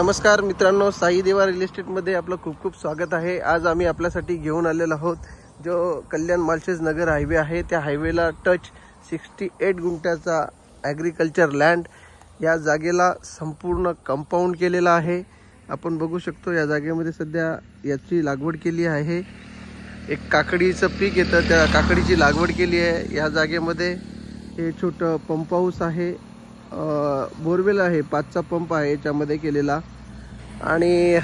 नमस्कार मित्रांनो, साई देवा रिअल एस्टेटमध्ये आपलं खूप खूप स्वागत आहे। आज आम्ही आपल्यासाठी घेऊन आलेलो आहोत जो कल्याण मालशेज नगर हायवे आहे, त्या हायवेला टच 68 गुंठ्याचा ॲग्रिकल्चर लँड। या जागेला संपूर्ण कंपाऊंड केलेला आहे। आपण बघू शकतो या जागेमध्ये सध्या याची लागवड केली आहे। एक काकडीचं पीक येतं, त्या काकडीची लागवड केली आहे। या जागेमध्ये हे छोटं पंप हाऊस आहे, बोरवेल आहे, 5चा पंप आहे याच्यामध्ये केलेला। आणि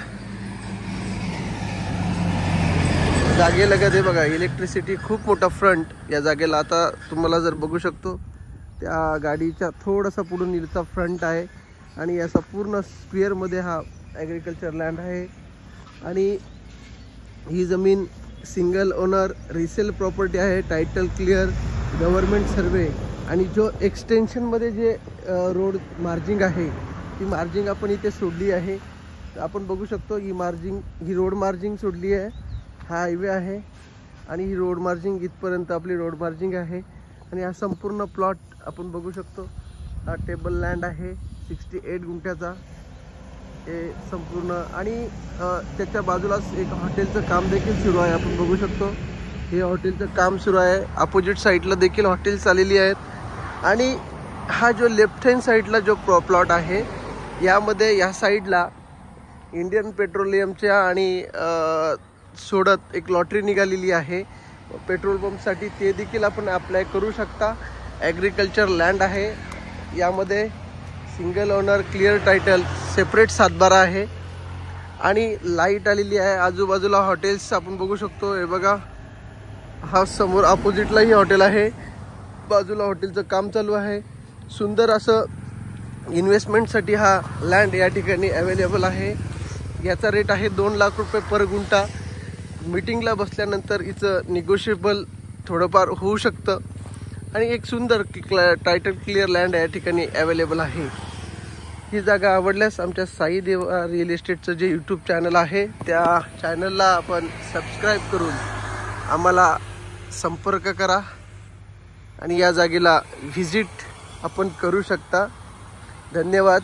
जागेलगत हे बघा इलेक्ट्रिसिटी, खूप मोठा फ्रंट या जागेला। आता तुम्हाला जर बघू शकतो त्या गाडीच्या थोडासा पुढून इथचा फ्रंट आहे आणि याचा पूर्ण स्क्वेअरमध्ये हा ॲग्रिकल्चर लँड आहे। आणि ही जमीन सिंगल ओनर रिसेल प्रॉपर्टी आहे, टायटल क्लिअर, गव्हर्नमेंट सर्वे। आणि जो एक्सटेन्शनमध्ये जे रोड मार्जिंग आहे ती मार्जिंग आपण इथे सोडली आहे। आपण बघू शकतो ही रोड मार्जिंग सोडली आहे। हा हायवे आहे आणि ही रोड मार्जिंग इथपर्यंत आपली रोड मार्जिंग आहे। आणि हा संपूर्ण प्लॉट आपण बघू शकतो, हा टेबल लँड आहे 68 गुंठ्याचा हे संपूर्ण। आणि त्याच्या बाजूलाच एक हॉटेलचं काम देखील सुरू आहे। आपण बघू शकतो हे हॉटेलचं काम सुरू आहे। अपोजिट साईडला देखील हॉटेल्स आलेली आहेत। आणि हा जो लेफ्ट हँड साईडला जो प्लॉट आहे यामध्ये या साईडला इंडियन पेट्रोलियमच्या आणि सोडत एक लॉटरी निघालेली आहे पेट्रोल पंपसाठी, ते देखील आपण अप्लाय करू शकता। ॲग्रिकल्चर लँड आहे, यामध्ये single owner, clear title, separate सातबारा आहे आणि लाईट आलेली आहे। आजूबाजूला हॉटेल्स आपण बघू शकतो। हे बघा हा समोर अपोजिटलाही हॉटेल आहे, बाजूला हॉटेलचं काम चालू आहे। सुंदर असं इन्व्हेस्टमेंटसाठी हा लँड या ठिकाणी अवेलेबल आहे। याचा रेट आहे 2 लाख रुपये पर गुंठा। मीटिंगला बसल्यानंतर इथं निगोशिएबल थोडंफार होऊ शकतं। आणि एक सुंदर टायटल क्लिअर लँड या ठिकाणी अवेलेबल आहे। ही जागा आवडल्यास आमच्या साई देवा रिअल एस्टेटचं जे यूट्यूब चॅनल आहे त्या चॅनलला आपण सबस्क्राईब करून आम्हाला संपर्क करा आणि या जागेला व्हिजिट आपण करू शकता। धन्यवाद।